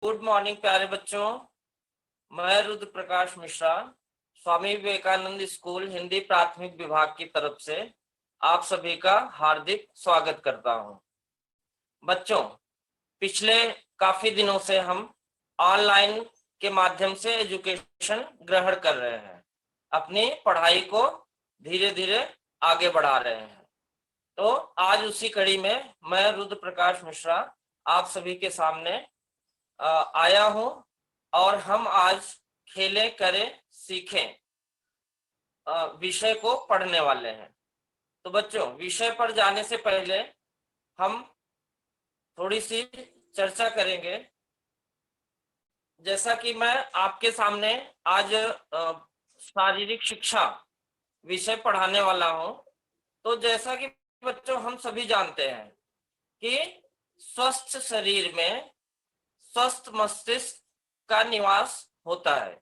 Good morning प्यारे बच्चों। मैं रुद्र प्रकाश मिश्रा स्वामी विवेकानंद स्कूल हिंदी प्राथमिक विभाग की तरफ से आप सभी का हार्दिक स्वागत करता हूं। बच्चों, पिछले काफी दिनों से हम ऑनलाइन के माध्यम से एजुकेशन ग्रहण कर रहे हैं, अपनी पढ़ाई को धीरे धीरे आगे बढ़ा रहे हैं। तो आज उसी कड़ी में मैं रुद्र प्रकाश मिश्रा आप सभी के सामने आया हूं और हम आज खेलें करें सीखें विषय को पढ़ने वाले हैं। तो बच्चों, विषय पर जाने से पहले हम थोड़ी सी चर्चा करेंगे। जैसा कि मैं आपके सामने आज शारीरिक शिक्षा विषय पढ़ाने वाला हूं, तो जैसा कि बच्चों हम सभी जानते हैं कि स्वस्थ शरीर में स्वस्थ मस्तिष्क का निवास होता है।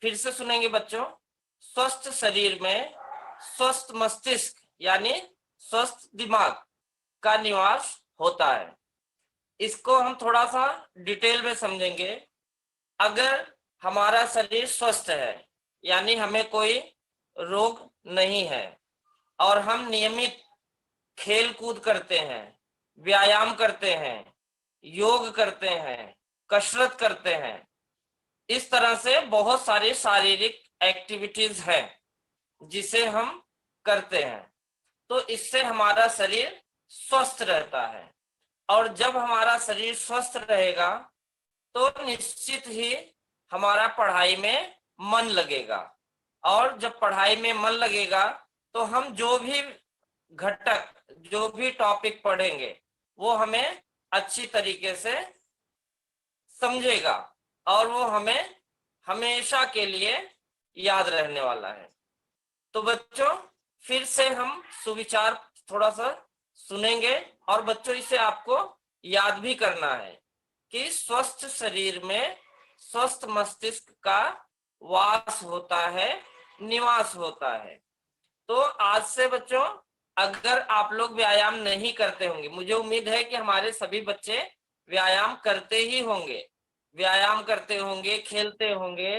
फिर से सुनेंगे बच्चों, स्वस्थ शरीर में स्वस्थ मस्तिष्क यानी स्वस्थ दिमाग का निवास होता है। इसको हम थोड़ा सा डिटेल में समझेंगे। अगर हमारा शरीर स्वस्थ है यानी हमें कोई रोग नहीं है और हम नियमित खेल कूद करते हैं, व्यायाम करते हैं, योग करते हैं, कसरत करते हैं, इस तरह से बहुत सारी शारीरिक एक्टिविटीज हैं जिसे हम करते हैं, तो इससे हमारा शरीर स्वस्थ रहता है। और जब हमारा शरीर स्वस्थ रहेगा तो निश्चित ही हमारा पढ़ाई में मन लगेगा, और जब पढ़ाई में मन लगेगा तो हम जो भी घटक, जो भी टॉपिक पढ़ेंगे वो हमें अच्छी तरीके से समझेगा और वो हमें हमेशा के लिए याद रहने वाला है। तो बच्चों, फिर से हम सुविचार थोड़ा सा सुनेंगे और बच्चों इसे आपको याद भी करना है कि स्वस्थ शरीर में स्वस्थ मस्तिष्क का वास होता है, निवास होता है। तो आज से बच्चों, अगर आप लोग व्यायाम नहीं करते होंगे, मुझे उम्मीद है कि हमारे सभी बच्चे व्यायाम करते ही होंगे, व्यायाम करते होंगे, खेलते होंगे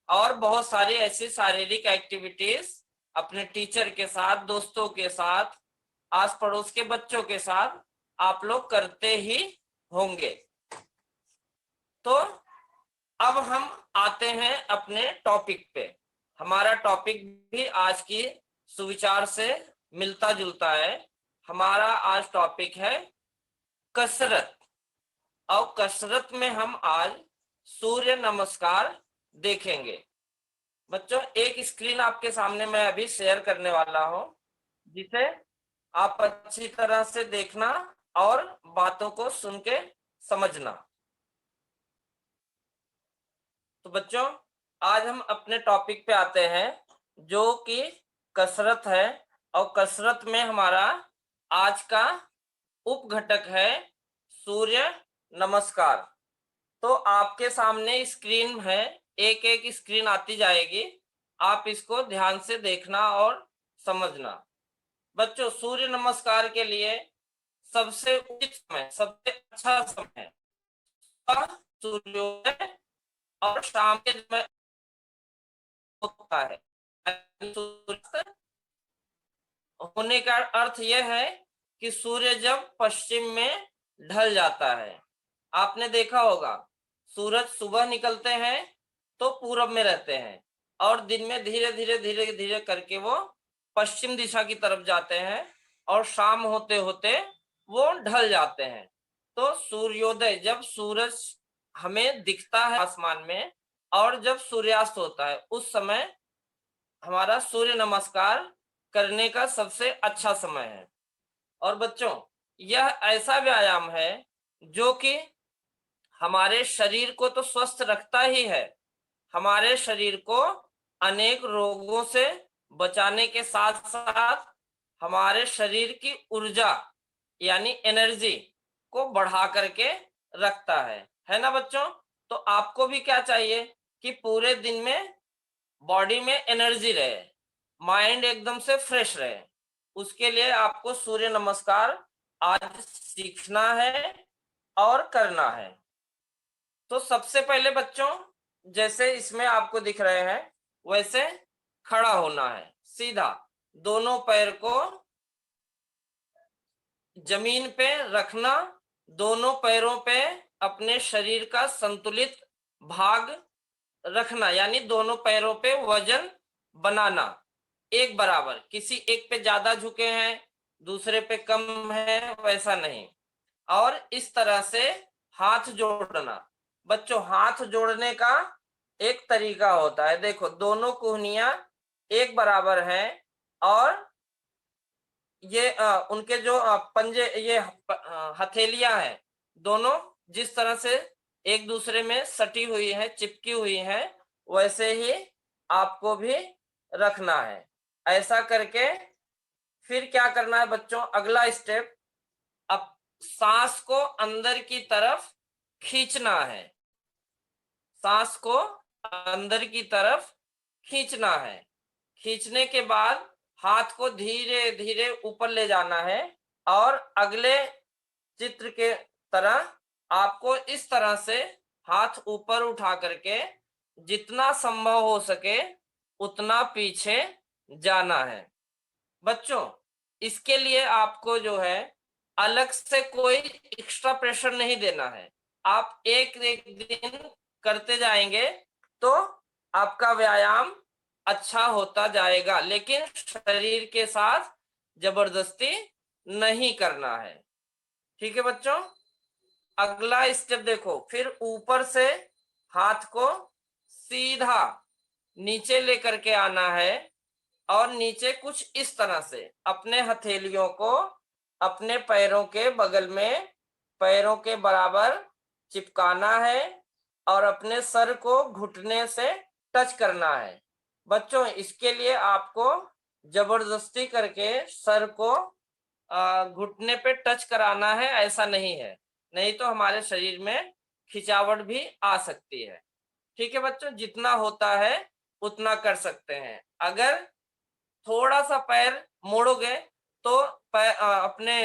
और बहुत सारी ऐसी शारीरिक एक्टिविटीज अपने टीचर के साथ, दोस्तों के साथ, आस पड़ोस के बच्चों के साथ आप लोग करते ही होंगे। तो अब हम आते हैं अपने टॉपिक पे। हमारा टॉपिक भी आज की सुविचार से मिलता जुलता है। हमारा आज टॉपिक है कसरत, और कसरत में हम आज सूर्य नमस्कार देखेंगे। बच्चों, एक स्क्रीन आपके सामने मैं अभी शेयर करने वाला हूं, जिसे आप अच्छी तरह से देखना और बातों को सुन के समझना। तो बच्चों, आज हम अपने टॉपिक पे आते हैं जो कि कसरत है, और कसरत में हमारा आज का उपघटक है सूर्य नमस्कार। तो आपके सामने स्क्रीन है, एक एक स्क्रीन आती जाएगी, आप इसको ध्यान से देखना और समझना। बच्चों, सूर्य नमस्कार के लिए सबसे उचित समय, सबसे अच्छा समय है सूर्योदय और शाम के समय होता है। होने का अर्थ यह है कि सूर्य जब पश्चिम में ढल जाता है। आपने देखा होगा, सूरज सुबह निकलते हैं तो पूरब में रहते हैं और दिन में धीरे धीरे धीरे धीरे करके वो पश्चिम दिशा की तरफ जाते हैं और शाम होते होते वो ढल जाते हैं। तो सूर्योदय, जब सूरज हमें दिखता है आसमान में, और जब सूर्यास्त होता है, उस समय हमारा सूर्य नमस्कार करने का सबसे अच्छा समय है। और बच्चों, यह ऐसा व्यायाम है जो कि हमारे शरीर को तो स्वस्थ रखता ही है, हमारे शरीर को अनेक रोगों से बचाने के साथ साथ हमारे शरीर की ऊर्जा यानी एनर्जी को बढ़ा करके रखता है ना बच्चों? तो आपको भी क्या चाहिए कि पूरे दिन में बॉडी में एनर्जी रहे, माइंड एकदम से फ्रेश रहे। उसके लिए आपको सूर्य नमस्कार आज सीखना है और करना है। तो सबसे पहले बच्चों, जैसे इसमें आपको दिख रहे हैं वैसे खड़ा होना है, सीधा दोनों पैर को जमीन पे रखना, दोनों पैरों पे अपने शरीर का संतुलित भाग रखना, यानी दोनों पैरों पे वजन बनाना एक बराबर, किसी एक पे ज्यादा झुके हैं दूसरे पे कम है वैसा नहीं। और इस तरह से हाथ जोड़ना। बच्चों, हाथ जोड़ने का एक तरीका होता है, देखो दोनों कुहनियां एक बराबर हैं और ये उनके जो पंजे, ये हथेलियां हैं दोनों जिस तरह से एक दूसरे में सटी हुई है, चिपकी हुई है, वैसे ही आपको भी रखना है। ऐसा करके फिर क्या करना है बच्चों, अगला स्टेप, अब सांस को अंदर की तरफ खींचना है, सांस को अंदर की तरफ खींचना है। खींचने के बाद हाथ को धीरे धीरे ऊपर ले जाना है और अगले चित्र के तरह आपको इस तरह से हाथ ऊपर उठा करके जितना संभव हो सके उतना पीछे जाना है। बच्चों, इसके लिए आपको जो है अलग से कोई एक्स्ट्रा प्रेशर नहीं देना है। आप एक एक दिन करते जाएंगे तो आपका व्यायाम अच्छा होता जाएगा, लेकिन शरीर के साथ जबरदस्ती नहीं करना है। ठीक है बच्चों, अगला स्टेप देखो, फिर ऊपर से हाथ को सीधा नीचे लेकर के आना है और नीचे कुछ इस तरह से अपने हथेलियों को अपने पैरों के बगल में पैरों के बराबर चिपकाना है और अपने सर को घुटने से टच करना है। बच्चों, इसके लिए आपको जबरदस्ती करके सर को घुटने पे टच कराना है ऐसा नहीं है, नहीं तो हमारे शरीर में खिंचावट भी आ सकती है। ठीक है बच्चों, जितना होता है उतना कर सकते हैं। अगर थोड़ा सा पैर मोड़ोगे तो अपने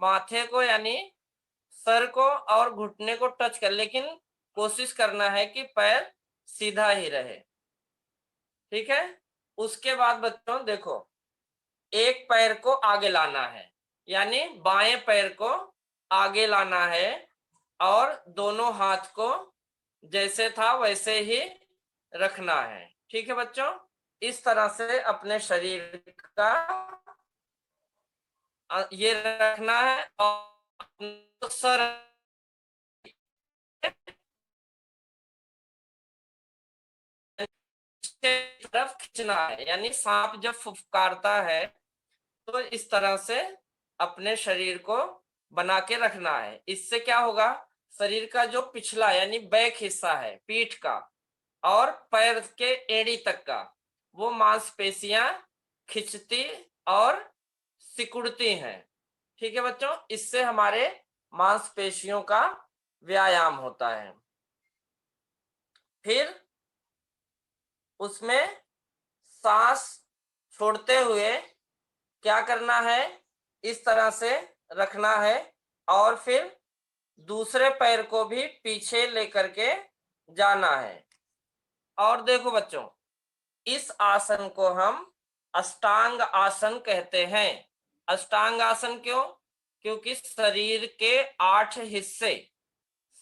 माथे को यानी सर को और घुटने को टच कर, लेकिन कोशिश करना है कि पैर सीधा ही रहे। ठीक है, उसके बाद बच्चों देखो, एक पैर को आगे लाना है, यानी बाएं पैर को आगे लाना है और दोनों हाथ को जैसे था वैसे ही रखना है। ठीक है बच्चों, इस तरह से अपने शरीर का ये रखना है और सर तरफ खींचना है, यानी सांप जब फुफकारता है तो इस तरह से अपने शरीर को बना के रखना है। इससे क्या होगा, शरीर का जो पिछला यानी बैक हिस्सा है पीठ का और पैर के एड़ी तक का, वो मांसपेशियां खिंचती और सिकुड़ती हैं। ठीक है बच्चों, इससे हमारे मांसपेशियों का व्यायाम होता है। फिर उसमें सांस छोड़ते हुए क्या करना है, इस तरह से रखना है और फिर दूसरे पैर को भी पीछे लेकर के जाना है। और देखो बच्चों, इस आसन को हम अष्टांग आसन कहते हैं। अष्टांग आसन क्यों? क्योंकि शरीर के 8 हिस्से,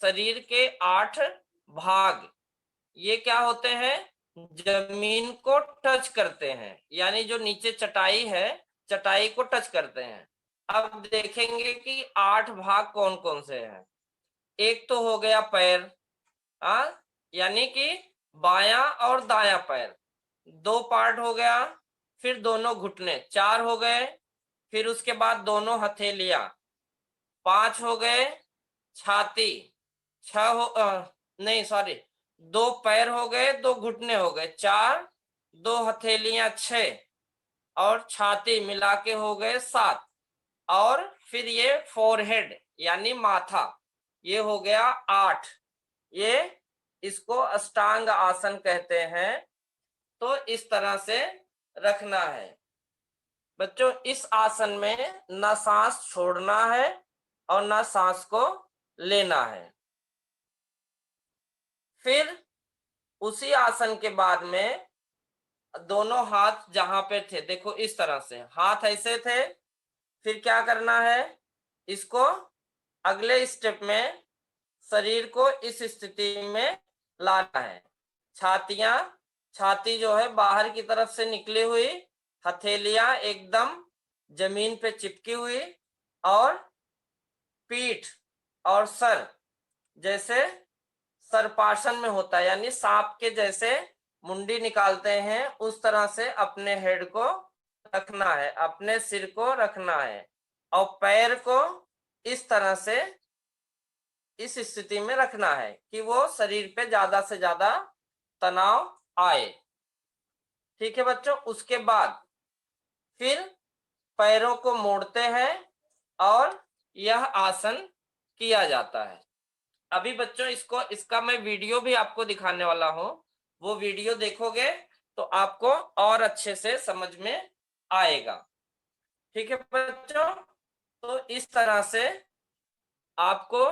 शरीर के 8 भाग ये क्या होते हैं, जमीन को टच करते हैं, यानी जो नीचे चटाई है चटाई को टच करते हैं। अब देखेंगे कि 8 भाग कौन कौन से हैं। एक तो हो गया पैर, यानी कि बायां और दायां पैर, 2 पार्ट हो गया। फिर दोनों घुटने 4 हो गए। फिर उसके बाद दोनों हथेलियां 5 हो गए। छाती 6 हो नहीं सॉरी, 2 पैर हो गए, 2 घुटने हो गए 4, 2 हथेलियां 6 और छाती मिला के हो गए 7। और फिर ये फोरहेड यानी माथा, ये हो गया 8। ये इसको अष्टांग आसन कहते हैं। तो इस तरह से रखना है बच्चों। इस आसन में ना सांस छोड़ना है और ना सांस को लेना है। फिर उसी आसन के बाद में दोनों हाथ जहां पे थे, देखो इस तरह से हाथ ऐसे थे, फिर क्या करना है, इसको अगले स्टेप में शरीर को इस स्थिति में लाना है। छाती जो है बाहर की तरफ से निकली हुई, हथेलियां एकदम जमीन पे चिपकी हुई, और पीठ और सर जैसे सर्पासन में होता है, यानी सांप के जैसे मुंडी निकालते हैं उस तरह से अपने हेड को रखना है, अपने सिर को रखना है, और पैर को इस तरह से इस स्थिति में रखना है कि वो शरीर पे ज्यादा से ज्यादा तनाव आए। ठीक है बच्चों, उसके बाद फिर पैरों को मोड़ते हैं और यह आसन किया जाता है। अभी बच्चों इसका मैं वीडियो भी आपको दिखाने वाला हूं, वो वीडियो देखोगे तो आपको और अच्छे से समझ में आएगा। ठीक है बच्चों, तो इस तरह से आपको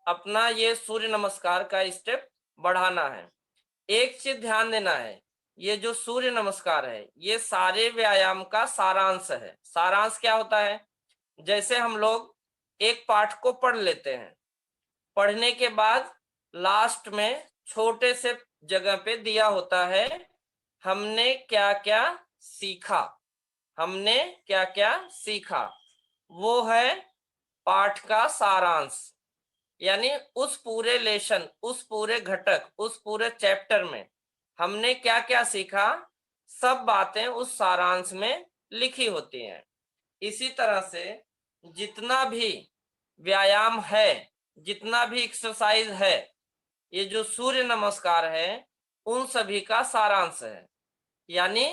अपना ये सूर्य नमस्कार का स्टेप बढ़ाना है। एक चीज ध्यान देना है, ये जो सूर्य नमस्कार है ये सारे व्यायाम का सारांश है। सारांश क्या होता है, जैसे हम लोग एक पाठ को पढ़ लेते हैं, पढ़ने के बाद लास्ट में छोटे से जगह पे दिया होता है हमने क्या क्या सीखा, हमने क्या क्या सीखा, वो है पाठ का सारांश। यानी उस पूरे लेसन, उस पूरे घटक, उस पूरे चैप्टर में हमने क्या क्या सीखा, सब बातें उस सारांश में लिखी होती हैं। इसी तरह से जितना भी व्यायाम है, जितना भी एक्सरसाइज है, ये जो सूर्य नमस्कार है उन सभी का सारांश है। यानी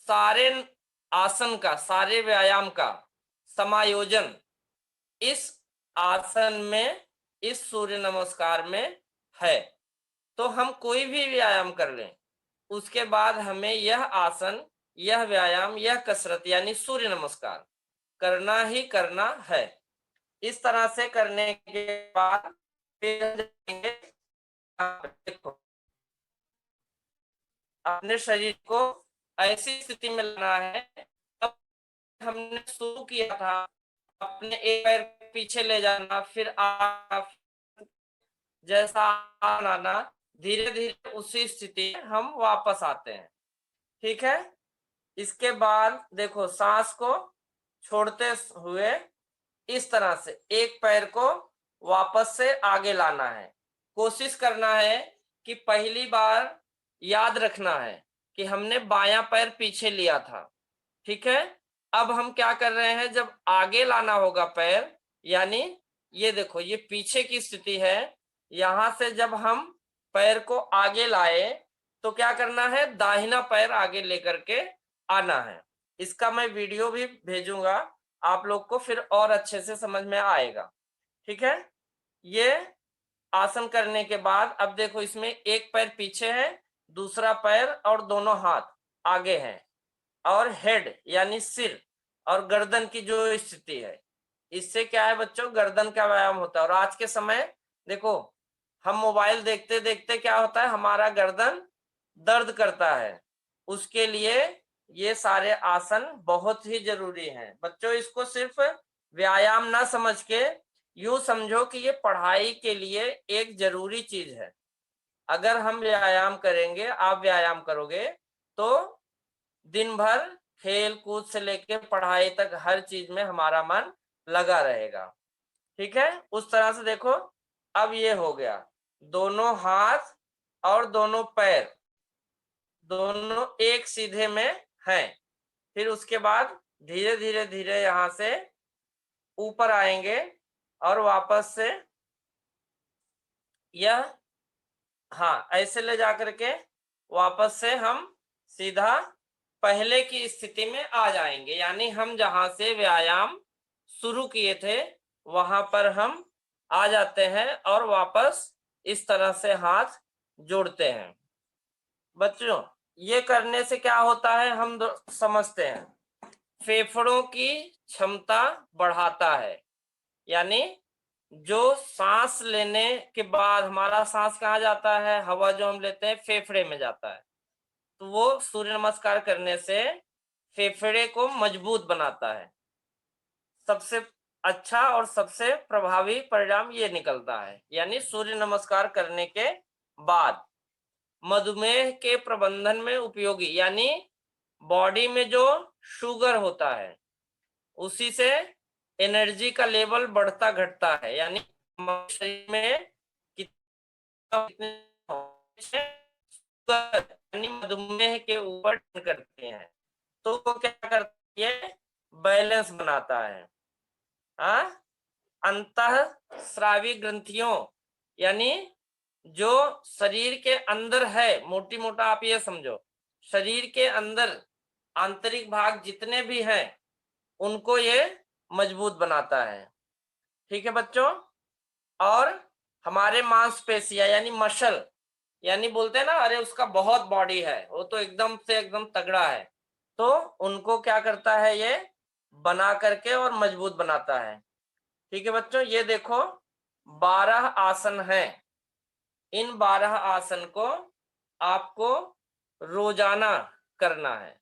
सारे आसन का, सारे व्यायाम का समायोजन इस आसन में, इस सूर्य नमस्कार में है। तो हम कोई भी व्यायाम कर लें, उसके बाद हमें यह आसन, यह व्यायाम, यह कसरत यानी सूर्य नमस्कार करना ही करना है। इस तरह से करने के बाद फिर जाएंगे, देखो अपने शरीर को ऐसी स्थिति में लाना है, अब हमने शुरू किया था अपने एक पैर पीछे ले जाना, फिर जैसा आना, धीरे धीरे उसी स्थिति में हम वापस आते हैं। ठीक है, इसके बाद देखो सांस को छोड़ते हुए इस तरह से एक पैर को वापस से आगे लाना है। कोशिश करना है कि पहली बार याद रखना है कि हमने बायां पैर पीछे लिया था। ठीक है, अब हम क्या कर रहे हैं, जब आगे लाना होगा पैर, यानी ये देखो ये पीछे की स्थिति है, यहां से जब हम पैर को आगे लाए तो क्या करना है, दाहिना पैर आगे लेकर के आना है। इसका मैं वीडियो भी भेजूंगा आप लोग को, फिर और अच्छे से समझ में आएगा। ठीक है, ये आसन करने के बाद अब देखो इसमें एक पैर पीछे है, दूसरा पैर और दोनों हाथ आगे हैं, और हेड यानी सिर और गर्दन की जो स्थिति है, इससे क्या है बच्चों, गर्दन का व्यायाम होता है। और आज के समय देखो हम मोबाइल देखते देखते क्या होता है, हमारा गर्दन दर्द करता है, उसके लिए ये सारे आसन बहुत ही जरूरी हैं बच्चों। इसको सिर्फ व्यायाम ना समझ के यूं समझो कि ये पढ़ाई के लिए एक जरूरी चीज है। अगर हम व्यायाम करेंगे, आप व्यायाम करोगे तो दिन भर खेल कूद से लेके पढ़ाई तक हर चीज में हमारा मन लगा रहेगा। ठीक है, उस तरह से देखो अब ये हो गया, दोनों हाथ और दोनों पैर दोनों एक सीधे में हैं। फिर उसके बाद धीरे धीरे धीरे यहां से ऊपर आएंगे और वापस से यह, हाँ ऐसे ले जाकर के वापस से हम सीधा पहले की स्थिति में आ जाएंगे। यानी हम जहां से व्यायाम शुरू किए थे वहां पर हम आ जाते हैं और वापस इस तरह से हाथ जोड़ते हैं। बच्चों ये करने से क्या होता है हम समझते हैं, फेफड़ों की क्षमता बढ़ाता है। यानी जो सांस लेने के बाद हमारा सांस कहाँ जाता है, हवा जो हम लेते हैं फेफड़े में जाता है, तो वो सूर्य नमस्कार करने से फेफड़े को मजबूत बनाता है। सबसे अच्छा और सबसे प्रभावी परिणाम ये निकलता है। यानी सूर्य नमस्कार करने के बाद मधुमेह के प्रबंधन में उपयोगी, यानी बॉडी में जो शुगर होता है उसी से एनर्जी का लेवल बढ़ता घटता है। यानी हमारे शरीर में यानी मधुमेह के ऊपर करते हैं, तो वो क्या करती है, बैलेंस बनाता है। हाँ, अंतः स्रावी ग्रंथियों, यानी जो शरीर के अंदर है, मोटी मोटा आप ये समझो, शरीर के अंदर आंतरिक भाग जितने भी हैं उनको ये मजबूत बनाता है। ठीक है बच्चों। और हमारे मांसपेशियां यानी मसल, यानी बोलते हैं ना, अरे उसका बहुत बॉडी है, वो तो एकदम से एकदम तगड़ा है, तो उनको क्या करता है, ये बना करके और मजबूत बनाता है। ठीक है बच्चों, ये देखो 12 आसन हैं। इन 12 आसन को आपको रोजाना करना है।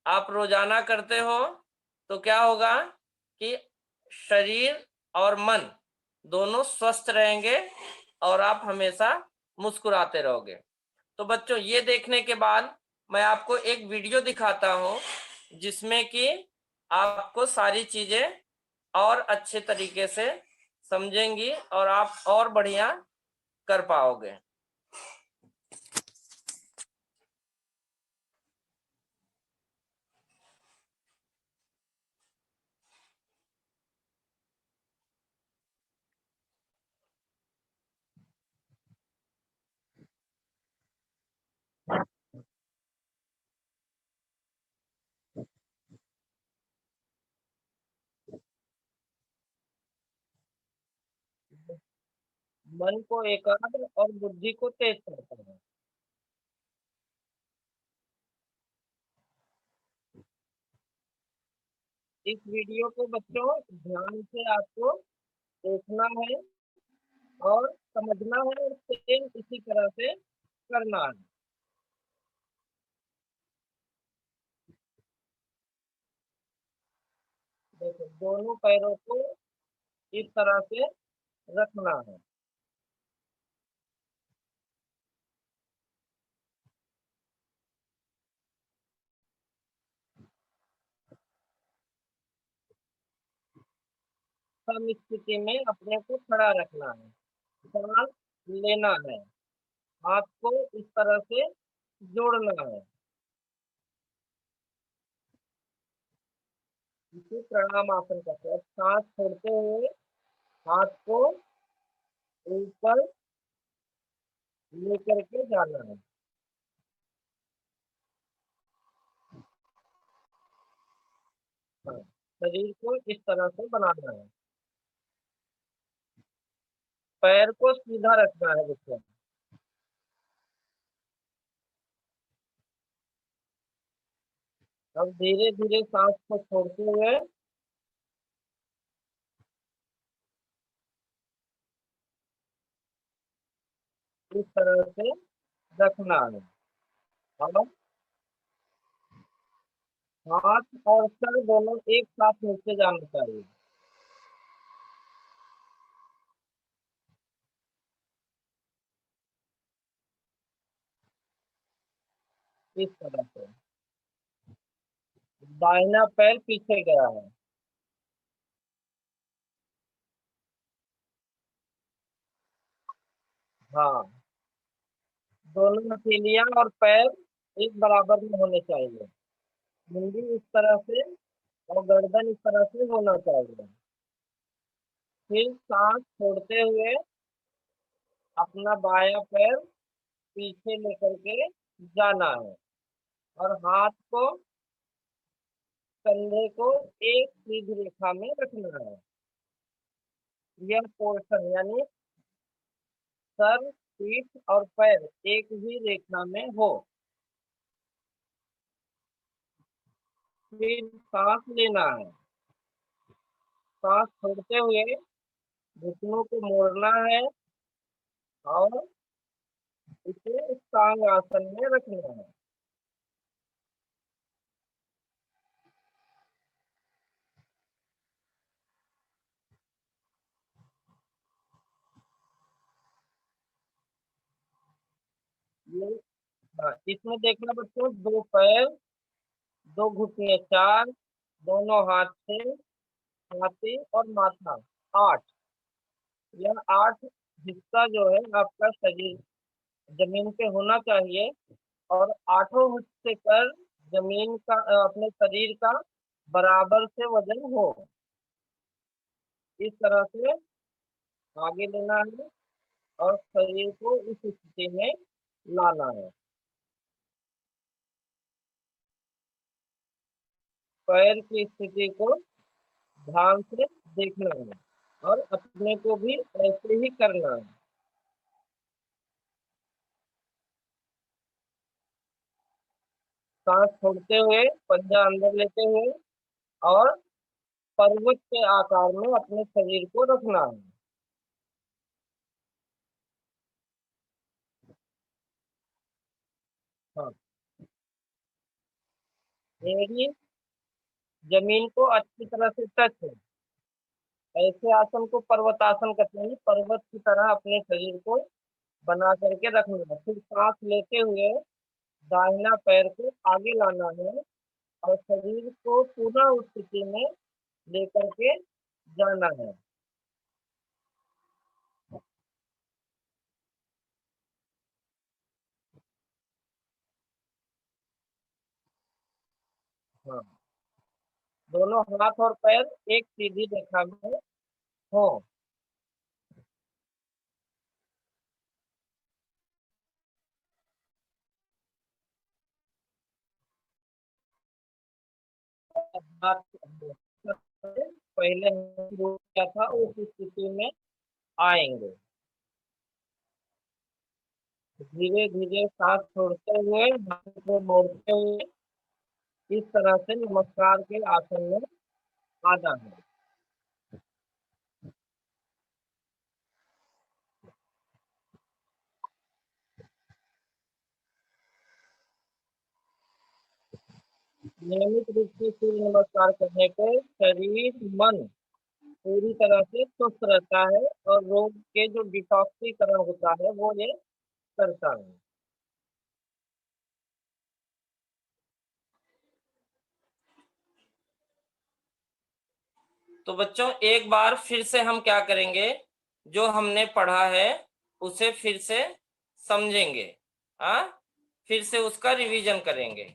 आप रोजाना करते हो तो क्या होगा कि शरीर और मन दोनों स्वस्थ रहेंगे और आप हमेशा मुस्कुराते रहोगे। तो बच्चों, ये देखने के बाद मैं आपको एक वीडियो दिखाता हूँ जिसमें कि आपको सारी चीजें और अच्छे तरीके से समझेंगी और आप और बढ़िया कर पाओगे। मन को एकाग्र और बुद्धि को तेज करता है। इस वीडियो को बच्चों ध्यान से आपको देखना है और समझना है और सेम इसी तरह से करना है। देखो, दोनों पैरों को इस तरह से रखना है। सम स्थिति में अपने को खड़ा रखना है। सांस लेना है। हाथ को इस तरह से जोड़ना है। इसे प्रणाम आसन कहते हैं। सांस छोड़ते हुए हाथ को ऊपर लेकर के जाना है। हाँ, शरीर को इस तरह से बनाना है। पैर को सीधा रखना है बच्चों। अब धीरे धीरे सांस को छोड़ते हुए इस तरह से रखना है। और हाथ और सर दोनों एक साथ नीचे जाना चाहिए। इस तरह से दाहिना पैर पीछे गया है। हाँ, दोनों हथेलियां और पैर एक बराबर में होने चाहिए। मुंडी इस तरह से और गर्दन इस तरह से होना चाहिए। फिर सांस छोड़ते हुए अपना बायां पैर पीछे लेकर के जाना है और हाथ को, कंधे को एक सीधी रेखा में रखना है। यह पोर्शन यानी सर, पीठ और पैर एक ही रेखा में हो। फिर सांस लेना है। सांस छोड़ते हुए घुटनों को मोड़ना है और इसे टांग आसन में रखना है। ये इसमें देखना बच्चों, दो पैर, दो घुटने, चार, दोनों हाथ से, छाती और माथा, आठ। यह आठ हिस्सा जो है आपका शरीर जमीन पे होना चाहिए, और आठों हिस्से पर जमीन का अपने शरीर का बराबर से वजन हो। इस तरह से आगे लेना है और शरीर को इस स्थिति में लाना है। पैर की स्थिति को ध्यान से देखना है और अपने को भी ऐसे ही करना है। सांस छोड़ते हुए, पंजा अंदर लेते हुए, और पर्वत के आकार में अपने शरीर को रखना है। हाँ, एड़ी जमीन को अच्छी तरह से टच है। ऐसे आसन को पर्वतासन कहते हैं। पर्वत की तरह अपने शरीर को बना करके रखना है। फिर सांस लेते हुए दाहिना पैर को आगे लाना है और शरीर को पुनः उस स्थिति में लेकर के जाना है। हाँ, दोनों हाथ और पैर एक सीधी रेखा में हो। हाथ पहले शुरू किया था उस स्थिति में आएंगे। धीरे धीरे सांस छोड़ते हुए, हाथ को मोड़ते हुए इस तरह से नमस्कार के आसन में आना है। नियमित रूप से सूर्य नमस्कार करने पे शरीर मन पूरी तरह से स्वस्थ रहता है और रोग के जो डिटॉक्सीकरण होता है वो ये करता है। तो बच्चों एक बार फिर से हम क्या करेंगे, जो हमने पढ़ा है उसे फिर से समझेंगे। हाँ, फिर से उसका रिवीजन करेंगे।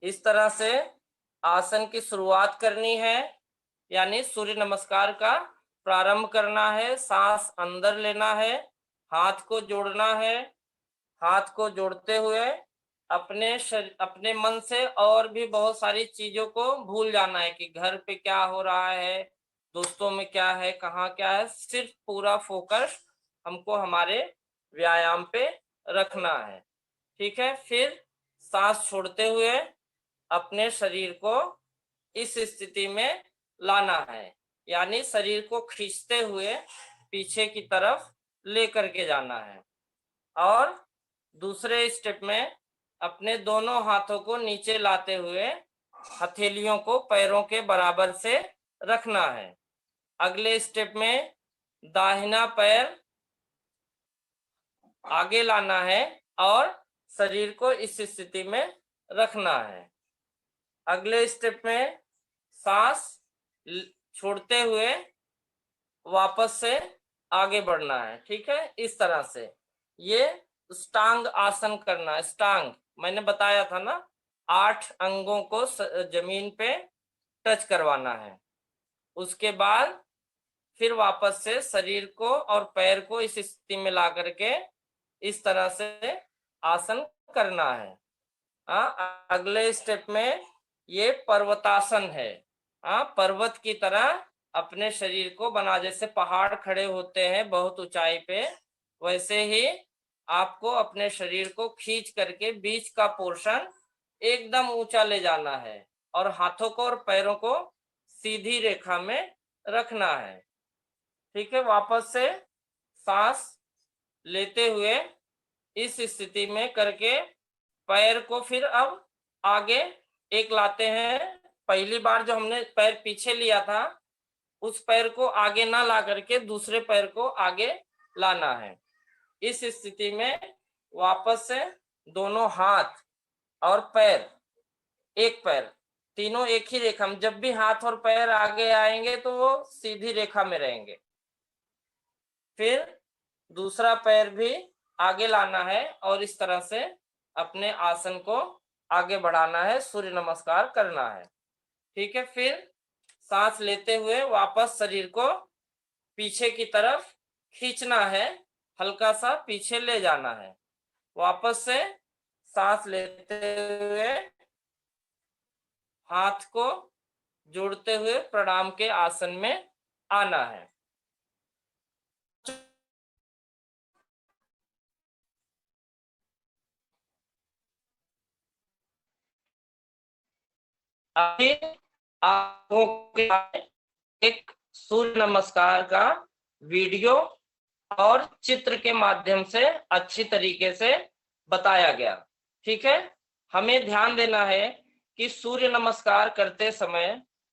इस तरह से आसन की शुरुआत करनी है, यानी सूर्य नमस्कार का प्रारंभ करना है। सांस अंदर लेना है, हाथ को जोड़ना है। हाथ को जोड़ते हुए अपने मन से और भी बहुत सारी चीजों को भूल जाना है कि घर पे क्या हो रहा है, दोस्तों में क्या है, कहाँ क्या है। सिर्फ पूरा फोकस हमको हमारे व्यायाम पे रखना है। ठीक है, फिर सांस छोड़ते हुए अपने शरीर को इस स्थिति में लाना है, यानी शरीर को खींचते हुए पीछे की तरफ लेकर के जाना है। और दूसरे स्टेप में अपने दोनों हाथों को नीचे लाते हुए हथेलियों को पैरों के बराबर से रखना है। अगले स्टेप में दाहिना पैर आगे लाना है और शरीर को इस स्थिति में रखना है। अगले स्टेप में सांस छोड़ते हुए वापस से आगे बढ़ना है। ठीक है, इस तरह से ये स्टांग आसन करना। स्टांग मैंने बताया था ना, 8 अंगों को जमीन पे टच करवाना है। उसके बाद फिर वापस से शरीर को और पैर को इस स्थिति में ला करके इस तरह से आसन करना है। अगले स्टेप में ये पर्वतासन है। पर्वत की तरह अपने शरीर को बना, जैसे पहाड़ खड़े होते हैं बहुत ऊंचाई पे, वैसे ही आपको अपने शरीर को खींच करके बीच का पोर्शन एकदम ऊंचा ले जाना है और हाथों को और पैरों को सीधी रेखा में रखना है। ठीक है, वापस से सांस लेते हुए इस स्थिति में करके पैर को फिर अब आगे एक लाते हैं। पहली बार जो हमने पैर पीछे लिया था उस पैर को आगे ना ला करके दूसरे पैर को आगे लाना है। इस स्थिति में वापस से दोनों हाथ और पैर, एक पैर, तीनों एक ही रेखा में, जब भी हाथ और पैर आगे आएंगे तो वो सीधी रेखा में रहेंगे। फिर दूसरा पैर भी आगे लाना है और इस तरह से अपने आसन को आगे बढ़ाना है, सूर्य नमस्कार करना है। ठीक है, फिर सांस लेते हुए वापस शरीर को पीछे की तरफ खींचना है, हल्का सा पीछे ले जाना है। वापस से सांस लेते हुए हाथ को जोड़ते हुए प्रणाम के आसन में आना है। अभी आपको एक सूर्य नमस्कार का वीडियो और चित्र के माध्यम से अच्छी तरीके से बताया गया। ठीक है, हमें ध्यान देना है कि सूर्य नमस्कार करते समय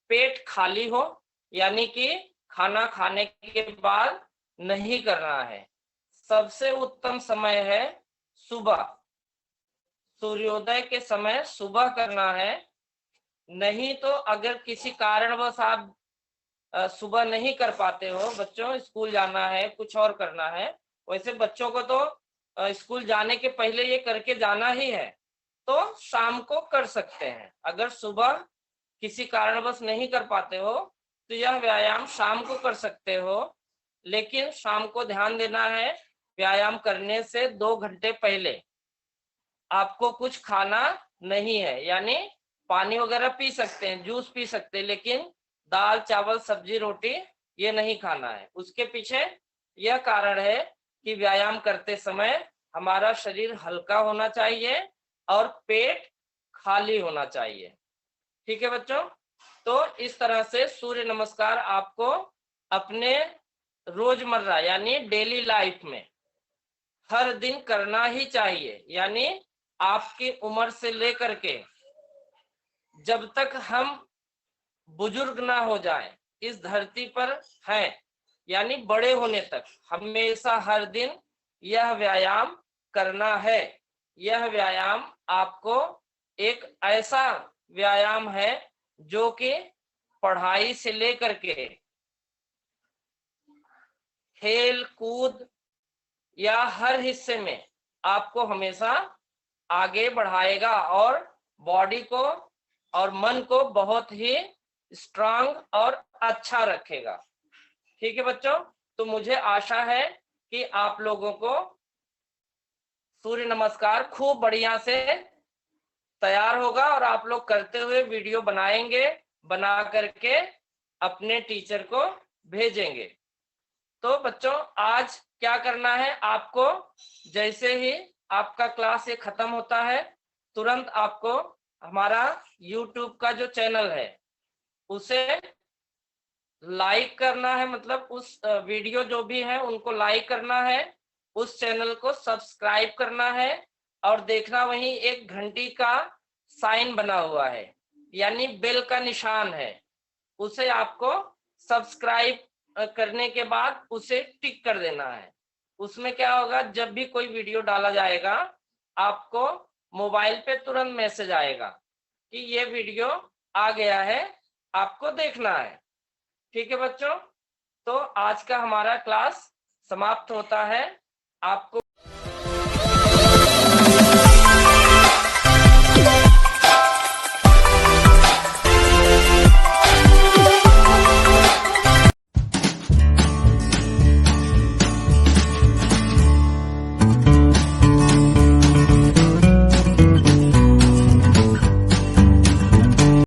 पेट खाली हो, यानी कि खाना खाने के बाद नहीं करना है। सबसे उत्तम समय है सुबह, सूर्योदय के समय सुबह करना है। नहीं तो अगर किसी कारणवश आप सुबह नहीं कर पाते हो, बच्चों स्कूल जाना है, कुछ और करना है, वैसे बच्चों को तो स्कूल जाने के पहले ये करके जाना ही है, तो शाम को कर सकते हैं। अगर सुबह किसी कारणवश नहीं कर पाते हो तो यह व्यायाम शाम को कर सकते हो, लेकिन शाम को ध्यान देना है व्यायाम करने से 2 घंटे पहले आपको कुछ खाना नहीं है, यानी पानी वगैरह पी सकते हैं, जूस पी सकते हैं, लेकिन दाल चावल सब्जी रोटी ये नहीं खाना है। उसके पीछे यह कारण है कि व्यायाम करते समय हमारा शरीर हल्का होना चाहिए और पेट खाली होना चाहिए। ठीक है बच्चों, तो इस तरह से सूर्य नमस्कार आपको अपने रोजमर्रा यानी डेली लाइफ में हर दिन करना ही चाहिए। यानी आपकी उम्र से लेकर के जब तक हम बुजुर्ग ना हो जाए इस धरती पर हैं, यानी बड़े होने तक हमेशा हर दिन यह व्यायाम करना है। यह व्यायाम आपको एक ऐसा व्यायाम है जो कि पढ़ाई से लेकर के खेल कूद या हर हिस्से में आपको हमेशा आगे बढ़ाएगा और बॉडी को और मन को बहुत ही स्ट्रांग और अच्छा रखेगा। ठीक है बच्चों, तो मुझे आशा है कि आप लोगों को सूर्य नमस्कार खूब बढ़िया से तैयार होगा और आप लोग करते हुए वीडियो बनाएंगे, बना करके अपने टीचर को भेजेंगे। तो बच्चों आज क्या करना है, आपको जैसे ही आपका क्लास ये खत्म होता है तुरंत आपको हमारा YouTube का जो चैनल है उसे लाइक करना है, मतलब उस वीडियो जो भी है उनको लाइक करना है, उस चैनल को सब्सक्राइब करना है और देखना वहीं एक घंटी का साइन बना हुआ है यानी बेल का निशान है, उसे आपको सब्सक्राइब करने के बाद उसे टिक कर देना है। उसमें क्या होगा, जब भी कोई वीडियो डाला जाएगा आपको मोबाइल पे तुरंत मैसेज आएगा कि ये वीडियो आ गया है, आपको देखना है। ठीक है बच्चों, तो आज का हमारा क्लास समाप्त होता है। आपको